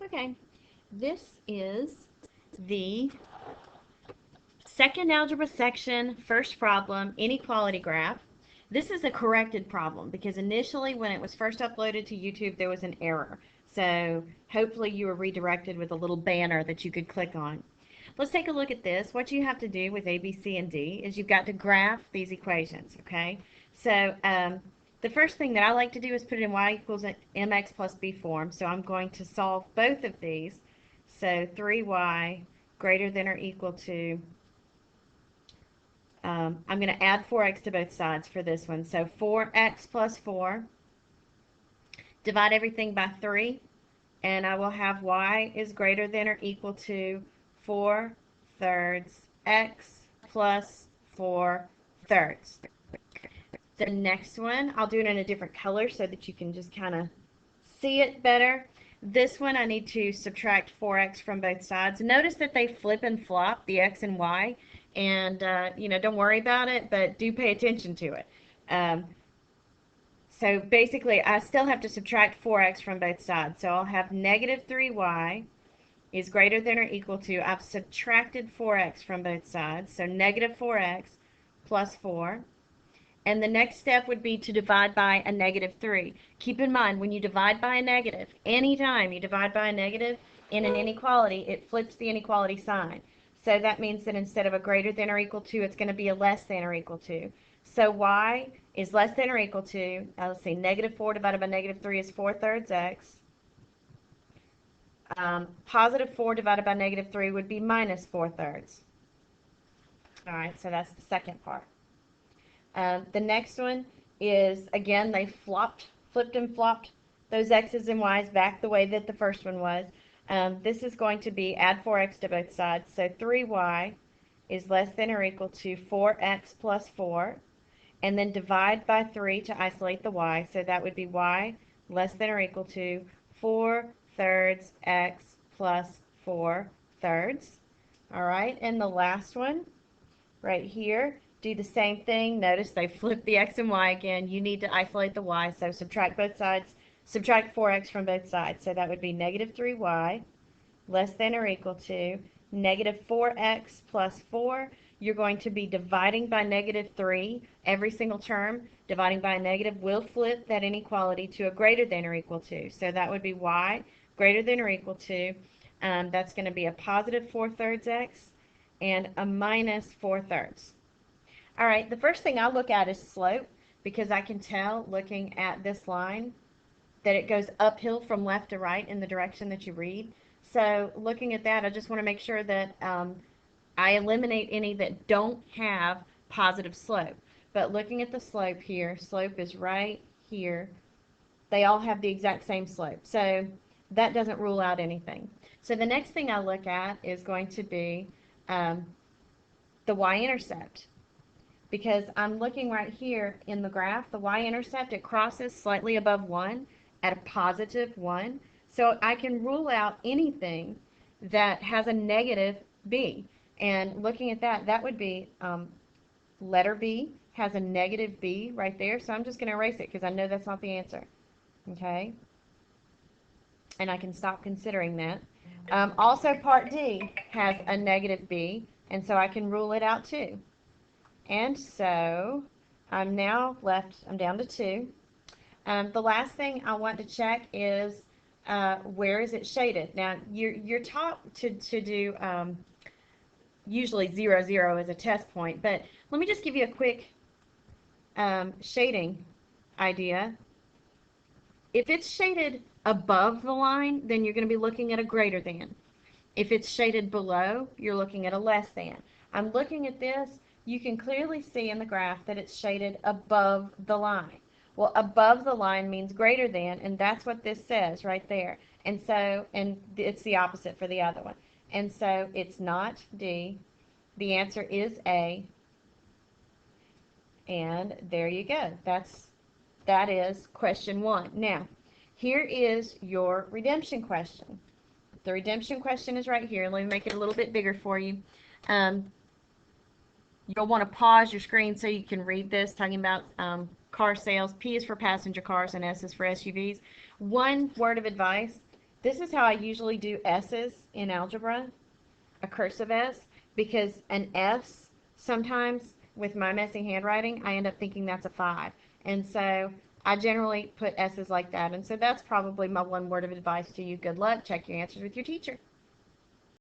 Okay, this is the second algebra section, first problem, inequality graph. This is a corrected problem because initially when it was first uploaded to YouTube there was an error. So hopefully you were redirected with a little banner that you could click on. Let's take a look at this. What you have to do with A, B, C, and D is you've got to graph these equations, okay? So the first thing that I like to do is put it in y equals mx plus b form. So I'm going to solve both of these. So 3y greater than or equal to, I'm going to add 4x to both sides for this one. So 4x plus 4, divide everything by 3, and I will have y is greater than or equal to 4 thirds x plus 4 thirds. The next one, I'll do it in a different color so that you can just kind of see it better. This one I need to subtract 4x from both sides. Notice that they flip and flop, the x and y, and don't worry about it, but do pay attention to it. So basically I still have to subtract 4x from both sides. So I'll have negative 3y is greater than or equal to, I've subtracted 4x from both sides, so negative 4x plus 4. And the next step would be to divide by a negative 3. Keep in mind, when you divide by a negative, anytime you divide by a negative in an inequality, it flips the inequality sign. So that means that instead of a greater than or equal to, it's going to be a less than or equal to. So y is less than or equal to, let's see, negative 4 divided by negative 3 is 4 thirds x. Positive 4 divided by negative 3 would be minus 4 thirds. All right, so that's the second part. The next one is, again, they flipped and flopped those x's and y's back the way that the first one was. This is going to be add 4x to both sides. So 3y is less than or equal to 4x plus 4. And then divide by 3 to isolate the y. So that would be y less than or equal to 4 thirds x plus 4 thirds. All right, and the last one right here, do the same thing. Notice they flip the x and y again. You need to isolate the y, so subtract both sides. Subtract 4x from both sides. So that would be negative 3y less than or equal to negative 4x plus 4. You're going to be dividing by negative 3 every single term. Dividing by a negative will flip that inequality to a greater than or equal to. So that would be y greater than or equal to, that's going to be a positive 4 thirds x and a minus 4 thirds. All right, the first thing I'll look at is slope, because I can tell looking at this line that it goes uphill from left to right in the direction that you read. So looking at that, I just want to make sure that I eliminate any that don't have positive slope. But looking at the slope here, slope is right here. They all have the exact same slope. So that doesn't rule out anything. So the next thing I look at is going to be the y-intercept. Because I'm looking right here in the graph, the y-intercept, it crosses slightly above 1 at a positive 1. So I can rule out anything that has a negative b. And looking at that, that would be letter B has a negative b right there. So I'm just going to erase it because I know that's not the answer. Okay? And I can stop considering that. Also, part D has a negative b, and so I can rule it out too. And so I'm now left, I'm down to 2. The last thing I want to check is where is it shaded? Now, you're taught to do usually 0, 0 as a test point, but let me just give you a quick shading idea. If it's shaded above the line, then you're going to be looking at a greater than. If it's shaded below, you're looking at a less than. I'm looking at this. You can clearly see in the graph that it's shaded above the line. Well, above the line means greater than, and that's what this says right there. And so, and it's the opposite for the other one. And so it's not D. The answer is A. And there you go. That is question 1. Now, here is your redemption question. The redemption question is right here. Let me make it a little bit bigger for you. You'll want to pause your screen so you can read this, talking about car sales. P is for passenger cars and S is for SUVs. One word of advice, This is how I usually do S's in algebra, a cursive S, because an F's sometimes with my messy handwriting, I end up thinking that's a 5. And so I generally put S's like that. And so that's probably my one word of advice to you. Good luck. Check your answers with your teacher.